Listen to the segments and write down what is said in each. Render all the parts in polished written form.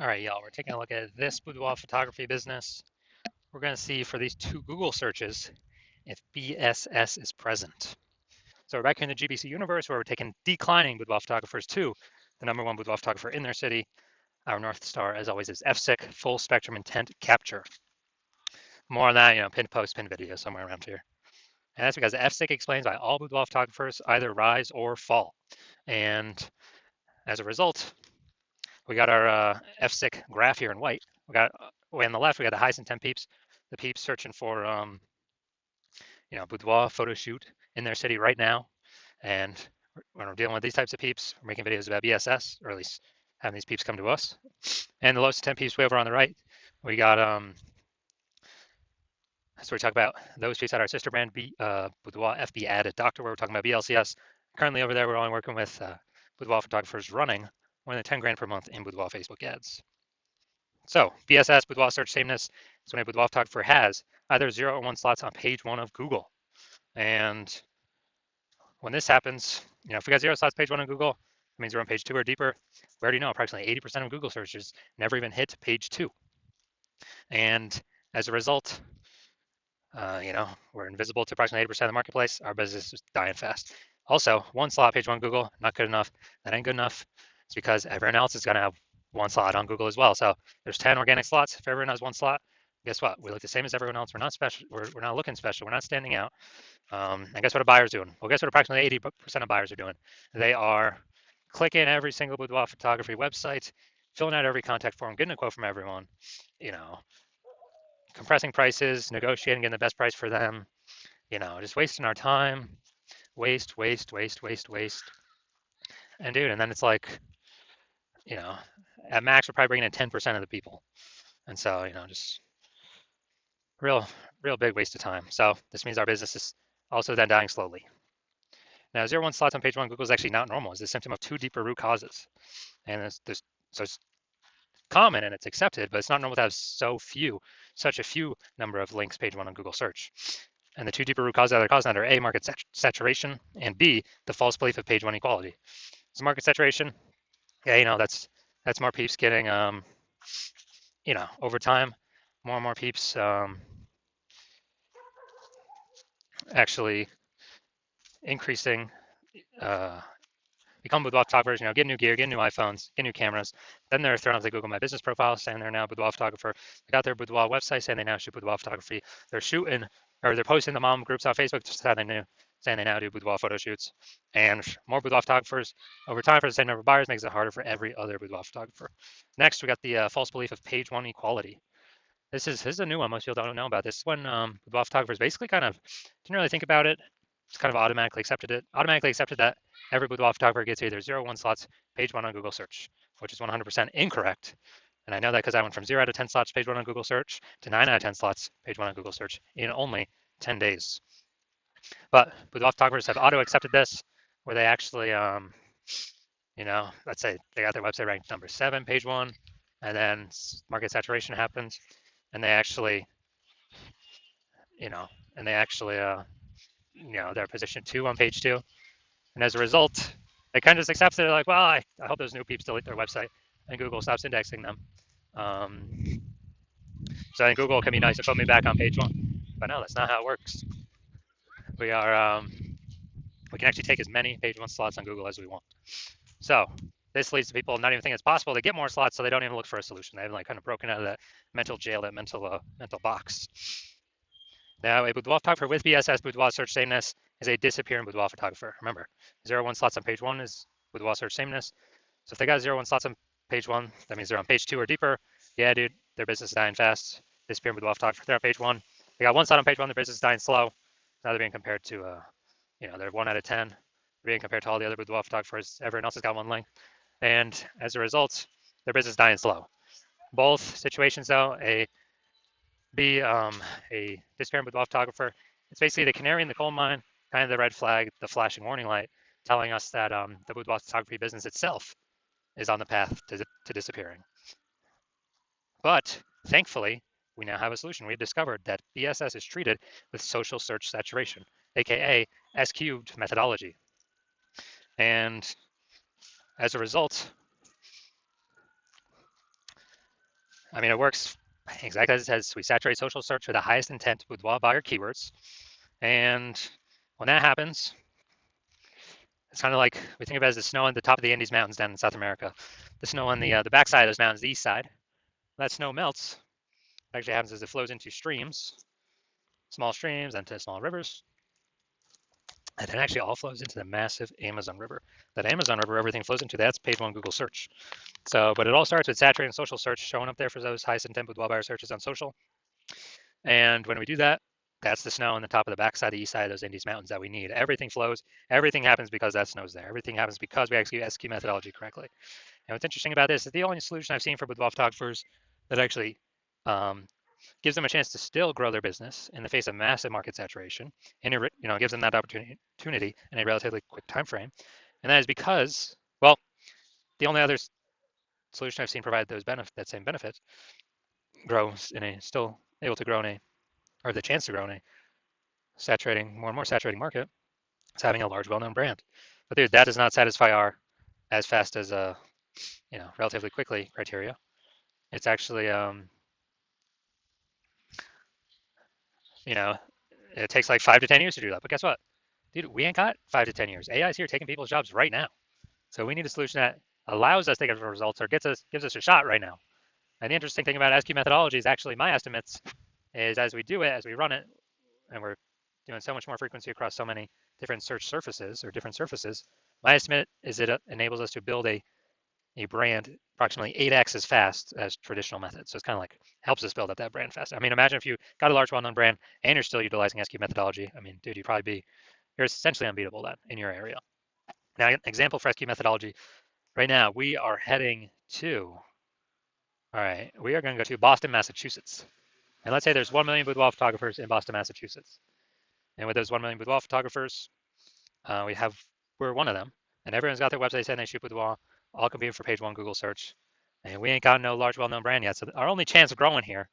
All right, y'all, we're taking a look at this boudoir photography business. We're going to see for these two Google searches if BSS is present. So we're back here in the GBC universe where we're taking declining boudoir photographers to the number one boudoir photographer in their city. Our North Star, as always, is FSIC, full spectrum intent capture. More on that, pin post, pin video somewhere around here. And that's because FSIC explains why all boudoir photographers either rise or fall. And as a result, we got our FSIC graph here in white. We got way on the left, we got the highest intent peeps, the peeps searching for boudoir photo shoot in their city right now. And when we're dealing with these types of peeps, we're making videos about BSS, or at least having these peeps come to us. And the lowest intent peeps way over on the right, we got so we talk about those peeps at our sister brand, Boudoir FB Ad Doctor, where we're talking about BLCS. Currently over there, we're only working with boudoir photographers running more than 10 grand per month in boudoir Facebook ads. So BSS, boudoir search sameness, is when a boudoir photographer has either 0 or 1 slots on page 1 of Google. And when this happens, if we got 0 slots page 1 on Google, that means we're on page 2 or deeper. We already know approximately 80% of Google searches never even hit page 2. And as a result, we're invisible to approximately 80% of the marketplace. Our business is dying fast. Also, 1 slot page 1 Google, not good enough. That ain't good enough. It's because everyone else is going to have 1 slot on Google as well. So there's 10 organic slots. If everyone has 1 slot, guess what? We look the same as everyone else. We're not special. We're not looking special. We're not standing out. And guess what a buyer's doing? Well, guess what approximately 80% of buyers are doing? They are clicking every single boudoir photography website, filling out every contact form, getting a quote from everyone, compressing prices, negotiating, getting the best price for them, just wasting our time, waste. And dude, and then it's like, at max, we're probably bringing in 10% of the people. And so, just real, real big waste of time. So this means our business is also then dying slowly. Now, 0 1 slots on page 1 Google is actually not normal. It's a symptom of 2 deeper root causes. And so it's common and it's accepted, but it's not normal to have such a few number of links page 1 on Google search. And the 2 deeper root causes that are causing that are A, market saturation, and B, the false belief of page 1 equality. So market saturation, yeah, that's more peeps getting, over time, more and more peeps actually increasing, become boudoir photographers, get new gear, get new iPhones, get new cameras. Then they're thrown up the Google My Business profile saying they're now a boudoir photographer. They got their boudoir website saying they now shoot boudoir photography. They're shooting, or they're posting the mom groups on Facebook saying they now do boudoir photo shoots. And more boudoir photographers over time for the same number of buyers makes it harder for every other boudoir photographer. Next, we got the false belief of page 1 equality. This is a new one. Most people don't know about this. When boudoir photographers basically kind of didn't really think about it. Just kind of automatically accepted that every boudoir photographer gets either 0 1 slots page 1 on Google search, which is 100% incorrect. And I know that because I went from 0 out of 10 slots page 1 on Google search to 9 out of 10 slots page 1 on Google search in only 10 days. But boudoir photographers have auto accepted this, where they actually, let's say they got their website ranked number 7 page 1, and then market saturation happens, and they actually, they're position 2 on page 2. And as a result, they kind of just accept it. They're like, well, I hope those new peeps delete their website and Google stops indexing them. So I think Google can be nice to put me back on page 1. But no, that's not how it works. We can actually take as many page 1 slots on Google as we want. So this leads to people not even thinking it's possible to get more slots, so they don't even look for a solution. They've kind of broken out of that mental jail, that mental box. Now, a boudoir photographer with BSS, boudoir search sameness, is a disappearing boudoir photographer. Remember, 0 1 slots on page 1 is boudoir search sameness. So if they got 0 1 slots on page 1, that means they're on page 2 or deeper. Yeah, dude, their business is dying fast. Disappearing boudoir photographer, they're on page 1. They got 1 slot on page 1, their business is dying slow. Now they're being compared to, they're 1 out of 10. They're being compared to all the other boudoir photographers. Everyone else has got 1 link. And as a result, their business is dying slow. Both situations, though, a disappearing boudoir photographer, it's basically the canary in the coal mine, kind of the red flag, the flashing warning light, telling us that the boudoir photography business itself is on the path to disappearing. But thankfully, we now have a solution. We've discovered that BSS is treated with social search saturation, aka S-cubed methodology. And as a result, I mean, it works exactly as it says. We saturate social search for the highest intent boudoir buyer keywords. And when that happens, it's kind of like we think of it as the snow on the top of the Andes Mountains down in South America. The snow on the backside of those mountains, the east side. When that snow melts, what actually happens is it flows into streams, small streams, and to small rivers. And it actually all flows into the massive Amazon River. That Amazon River, everything flows into, that's page one Google search. So, but it all starts with saturating social search, showing up there for those highest intent boudoir buyer searches on social. And when we do that, that's the snow on the top of the backside, the east side of those Andes Mountains that we need. Everything flows. Everything happens because that snow's there. Everything happens because we execute SQ methodology correctly. And what's interesting about this is the only solution I've seen for boudoir photographers that actually um, gives them a chance to still grow their business in the face of massive market saturation, and it gives them that opportunity in a relatively quick time frame. And that is because, well, the only other solution I've seen provide that same benefit grows in a still able to grow in a or the chance to grow in a more and more saturating market is having a large, well-known brand. But dude, that does not satisfy our as fast as relatively quickly criteria. It's actually you know it takes like 5 to 10 years to do that. But guess what, dude? We ain't got 5 to 10 years. AI is here taking people's jobs right now. So we need a solution that allows us to get results or gives us a shot right now. And the interesting thing about SQ methodology is actually my estimates is as we do it, as we run it, and we're doing so much more frequency across so many different search surfaces or different surfaces, my estimate is it enables us to build a brand approximately 8x as fast as traditional methods. So it's kind of like helps us build up that brand fast. I mean, imagine if you got a large well-known brand and you're still utilizing SQ methodology. I mean, dude, you're essentially unbeatable then in your area. Now, an example for SQ methodology, right now we are heading to, all right, we are going to go to Boston, Massachusetts. And let's say there's 1 million boudoir photographers in Boston, Massachusetts. And with those 1 million boudoir photographers, we're one of them. And everyone's got their website saying they shoot boudoir, all competing for page one Google search. And we ain't got no large, well-known brand yet. So our only chance of growing here,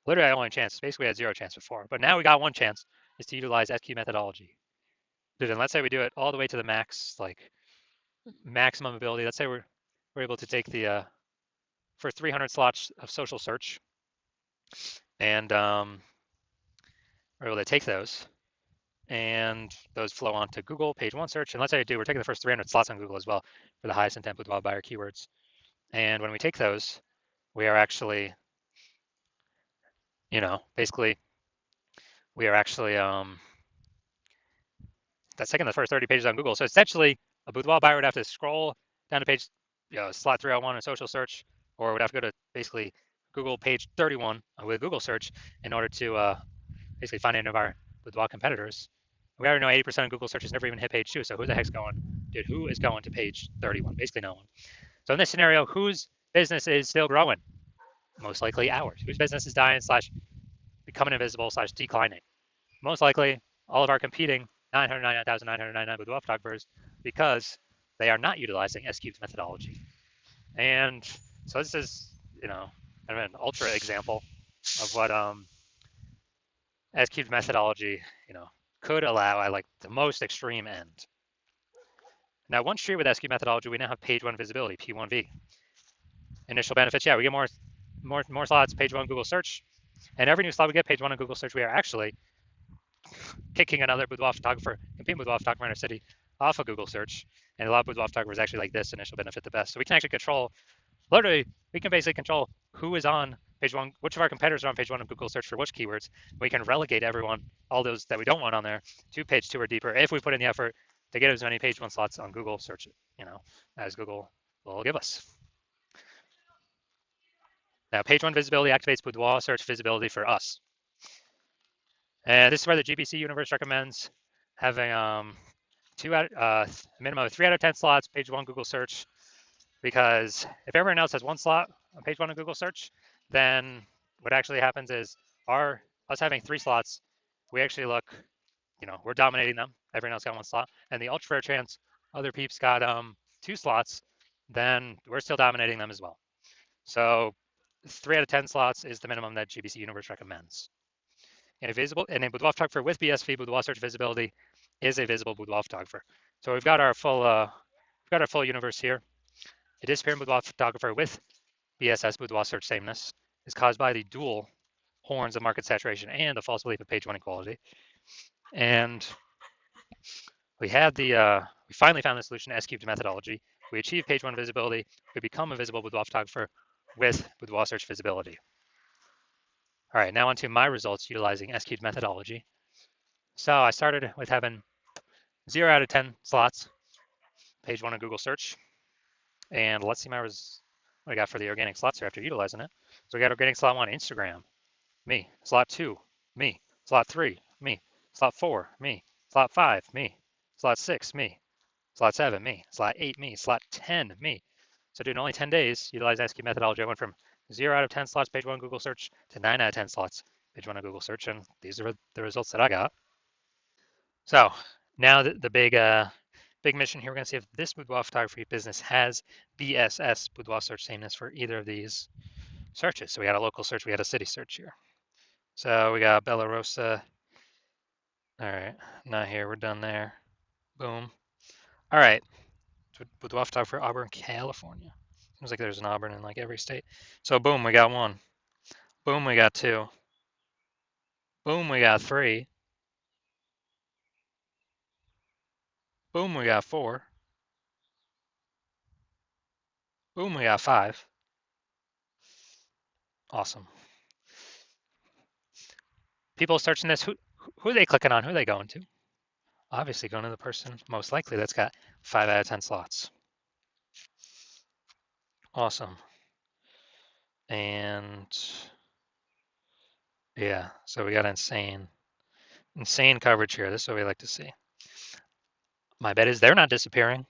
literally our only chance, basically we had zero chance before. But now we got one chance, is to utilize SQ methodology. Dude, and let's say we do it all the way to the max, like maximum ability. Let's say we're able to take the for 300 slots of social search, and we're able to take those, and those flow onto Google page one search. And let's say we're taking the first 300 slots on Google as well for the highest intent boudoir buyer keywords. And when we take those, we are actually, basically, we are actually that's taking the first 30 pages on Google. So essentially, a boudoir buyer would have to scroll down to page, slot 301 in social search, or would have to go to basically Google page 31 with Google search in order to basically find any of our boudoir competitors. We already know 80% of Google searches never even hit page 2. So who the heck's going? Dude, who is going to page 31? Basically no one. So in this scenario, whose business is still growing? Most likely ours. Whose business is dying / becoming invisible / declining? Most likely all of our competing 999,999 boudoir photographers because they are not utilizing S-Cube's methodology. And so this is, kind of an ultra example of what S-Cube's methodology, could allow at like the most extreme end. Now, once treated with S-Cube methodology, we now have page one visibility, P1V. Initial benefits, yeah, we get more slots, page one Google search, and every new slot we get, page one on Google search, we are actually kicking another boudoir photographer, competing boudoir photographer in our city off of Google search. And a lot of boudoir photographers actually like this initial benefit the best. So we can actually literally, we can basically control who is on page one, which of our competitors are on page one of Google search for which keywords. We can relegate everyone, all those that we don't want on there, to page two or deeper if we put in the effort to get as many page one slots on Google search, as Google will give us. Now, page one visibility activates boudoir search visibility for us. And this is where the GBC universe recommends having a minimum of 3 out of 10 slots, page one Google search, because if everyone else has one slot on page one of Google search, then what actually happens is us having 3 slots, we actually look, we're dominating them. Everyone else got 1 slot, and the ultra rare chance other peeps got 2 slots, then we're still dominating them as well. So 3 out of 10 slots is the minimum that GBC Universe recommends. And a boudoir photographer with BSV boudoir search visibility is a visible boudoir photographer. So we've got our full universe here. A disappearing boudoir photographer with BSS boudoir search sameness is caused by the dual horns of market saturation and the false belief of page one equality. And we finally found the solution to S cubed methodology. We achieve page one visibility. We become a visible boudoir photographer with boudoir search visibility. All right, now onto my results utilizing S cubed methodology. So I started with having 0 out of 10 slots, page one of Google search. And let's see what I got for the organic slots here after utilizing it. So we got organic slot one, Instagram, me. Slot two, me. Slot three, me. Slot four, me. Slot five, me. Slot six, me. Slot seven, me. Slot eight, me. Slot 10, me. So dude, in only 10 days, utilize SQ methodology, I went from 0 out of 10 slots page one Google search to 9 out of 10 slots page one of Google search, and these are the results that I got. So now the big mission here, we're going to see if this boudoir photography business has BSS, boudoir search sameness, for either of these searches. So we got a local search, we got a city search here. So we got Bella Rosa. All right, not here, we're done there. Boom. All right, boudoir photographer, Auburn, California. Seems like there's an Auburn in like every state. So boom, we got one. Boom, we got two. Boom, we got three. Boom, we got four. Boom, we got five. Awesome. People searching this, who are they clicking on? Who are they going to? Obviously going to the person most likely that's got 5 out of 10 slots. Awesome. And yeah, so we got insane coverage here. This is what we like to see. My bet is they're not disappearing.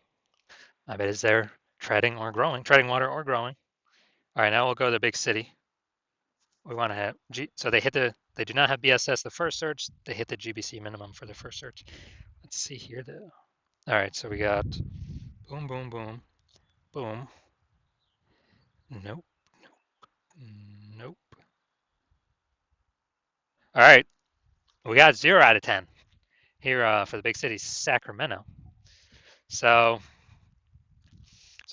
My bet is they're treading water or growing. All right, now we'll go to the big city. We want to have so they do not have BSS the first search. They hit the GBC minimum for the first search. Let's see here though. All right, so we got boom, boom, boom, boom. Nope, nope. All right, we got 0 out of 10 here for the big city, Sacramento. So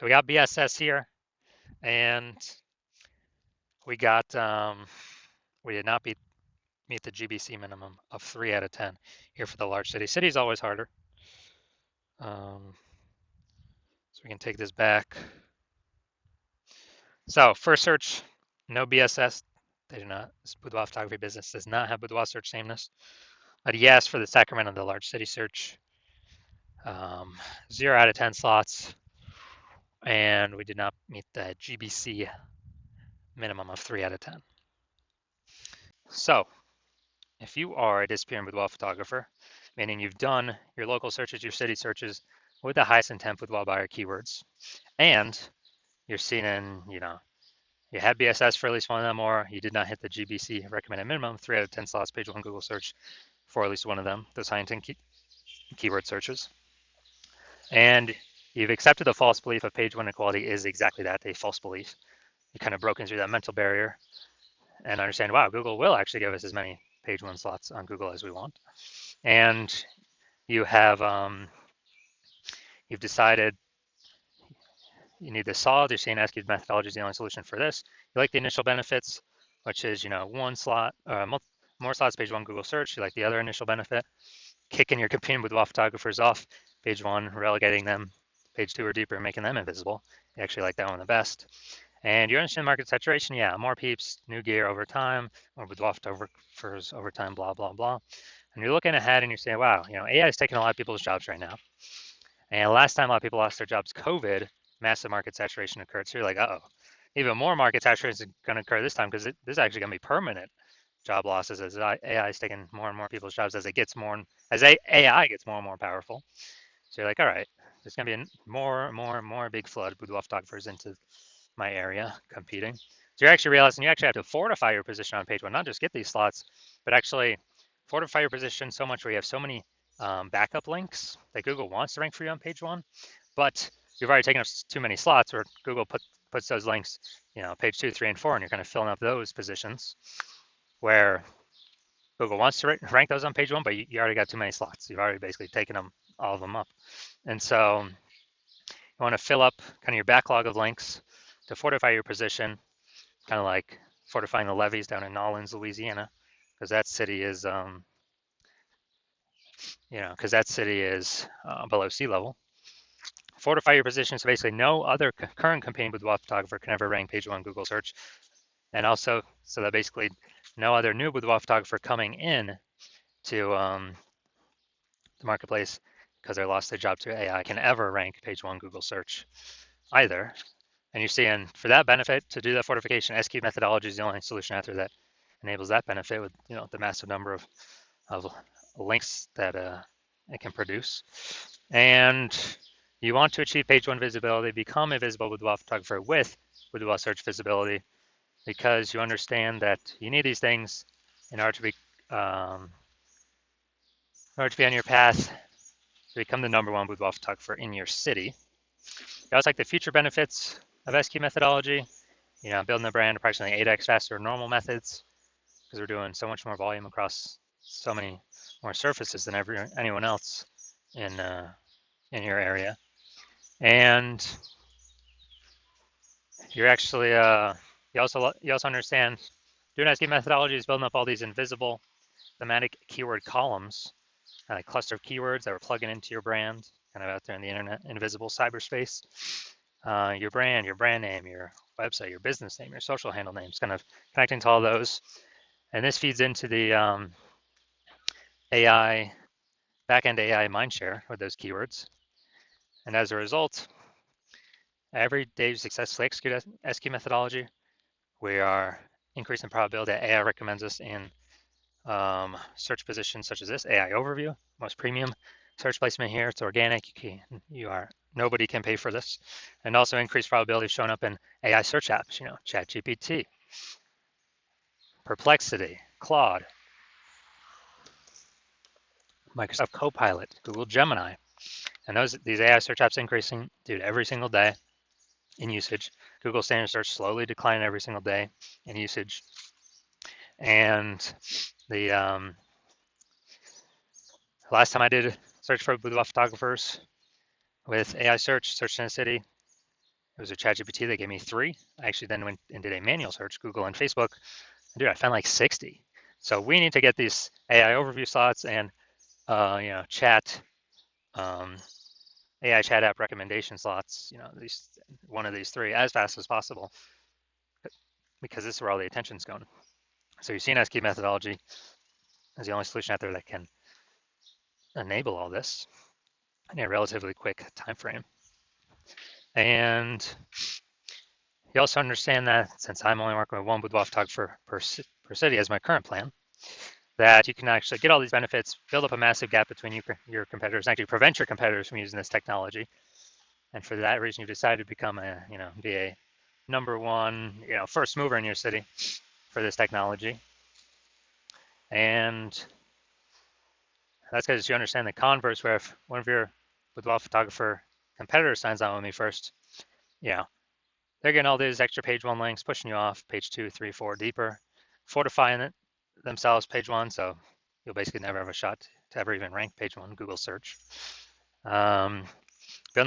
we got BSS here, and we got we did not meet the GBC minimum of 3 out of 10 here for the large city. City's always harder. So we can take this back. So first search, no BSS. They do not. This boudoir photography business does not have boudoir search sameness. But yes, for the Sacramento, the large city search, 0 out of 10 slots, and we did not meet the GBC minimum of 3 out of 10. So if you are a disappearing boudoir photographer, meaning you've done your local searches, your city searches with the highest intent boudoir buyer keywords, and you're seen in, you had BSS for at least one of them, or you did not hit the GBC recommended minimum, 3 out of 10 slots, page one Google search for at least one of them, those high intent keyword searches. And you've accepted the false belief of page one equality is exactly that, a false belief. You kind of broken through that mental barrier and understand, wow, Google will actually give us as many page one slots on Google as we want. And you have, you've decided you need this solid. You're saying SQ methodology is the only solution for this. You like the initial benefits, which is, one slot, more slots, page one Google search. You like the other initial benefit, kicking your competing boudoir photographers off page one, relegating them page two or deeper, making them invisible. You actually like that one the best. And you understand market saturation. Yeah, more peeps, new gear over time, more boudoir photographers over time, blah, blah, blah. And you're looking ahead and you're saying, wow, AI is taking a lot of people's jobs right now. And last time a lot of people lost their jobs, COVID, massive market saturation occurred. So you're like, uh-oh, even more market saturation is going to occur this time because this is actually going to be permanent job losses as AI is taking more and more people's jobs as AI gets more and more powerful. So you're like, all right, there's going to be more and more big flood of boudoir photographers into my area competing. So you're actually realizing you actually have to fortify your position on page one, not just get these slots, but actually fortify your position so much where you have so many backup links that Google wants to rank for you on page one, but you've already taken up too many slots where Google puts those links, page 2, 3, and 4, and you're kind of filling up those positions where Google wants to rank those on page one, but you already got too many slots. You've already basically taken all of them up. And so you want to fill up kind of your backlog of links to fortify your position, kind of like fortifying the levees down in Nolens, Louisiana, because that city is, below sea level. Fortify your position so basically no other current campaign boudoir photographer can ever rank page one Google search, and also so that basically no other new boudoir photographer coming in to the marketplace because they lost their job to AI can ever rank page one Google search either. And you see, and for that benefit, to do that fortification, SQ methodology is the only solution out there that enables that benefit with the massive number of links that it can produce. And you want to achieve page one visibility, become a visible boudoir photographer with boudoir search visibility, because you understand that you need these things in order to be on your path to become the number one boudoir photographer in your city. That's like the future benefits of SQ methodology. Building the brand approximately 8x faster than normal methods because we're doing so much more volume across so many more surfaces than anyone else in your area. And you're actually you also understand doing SQ methodology is building up all these invisible thematic keyword columns, a cluster of keywords that we're plugging into your brand, kind of out there in the internet, invisible cyberspace. Your brand name, your website, your business name, your social handle names, kind of connecting to all those. And this feeds into the AI, backend AI mindshare with those keywords. And as a result, every day you successfully execute SQ methodology, we are increasing the probability that AI recommends us in search positions such as this, AI overview, most premium search placement here. It's organic. Nobody can pay for this. And also increased probability of showing up in AI search apps, ChatGPT, Perplexity, Claude, Microsoft Copilot, Google Gemini. And these AI search apps increasing, dude, every single day in usage. Google standard search slowly declining every single day in usage. And the last time I did search for boudoir photographers with AI search in a city, it was a ChatGPT. They gave me 3. I actually then went and did a manual search, Google and Facebook. And dude, I found like 60. So we need to get these AI overview slots and chat AI chat app recommendation slots, one of these 3 as fast as possible, because this is where all the attention's going. So you've seen SQ methodology as the only solution out there that can enable all this in a relatively quick time frame. And you also understand that since I'm only working with one boudoir photographer per city as my current plan, that you can actually get all these benefits, build up a massive gap between your competitors, and actually prevent your competitors from using this technology. And for that reason, you've decided to become be a number one, first mover in your city for this technology. And that's because you understand the converse, where if one of your boudoir photographer competitors signs on with me first, they're getting all these extra page one links, pushing you off page 2, 3, 4 deeper, fortifying it themselves page one. So you'll basically never have a shot to ever even rank page one Google search. Building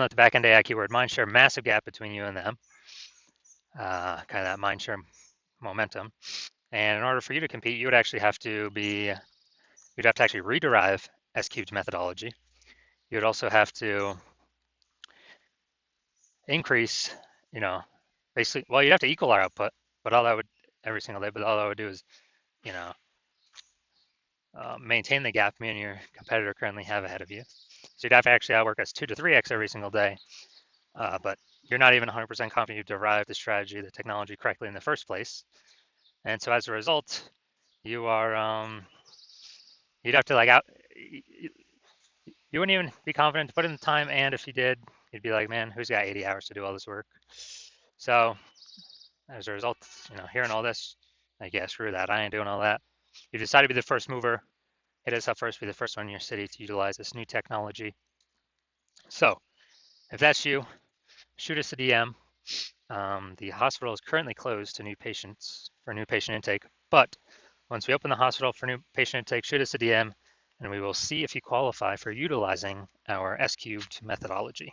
up the backend AI keyword mindshare, massive gap between you and them, kind of that mindshare momentum. And in order for you to compete, you'd actually have to actually rederive S-cubed methodology. You'd also have to increase, basically, well, you'd have to equal our output, but all that would do is, maintain the gap me and your competitor currently have ahead of you. So you'd have to actually outwork us 2 to 3x every single day. But you're not even 100% confident you derived the strategy, the technology correctly in the first place. And so as a result, you are, you'd have to you wouldn't even be confident to put in the time. And if you did, you'd be like, man, who's got 80 hours to do all this work? So as a result, hearing all this, like, yeah, screw that. I ain't doing all that. You decide to be the first mover. Hit us up first, be the first one in your city to utilize this new technology. So if that's you, shoot us a DM. The hospital is currently closed to new patients for new patient intake, but once we open the hospital for new patient intake, shoot us a DM and we will see if you qualify for utilizing our S-cubed methodology.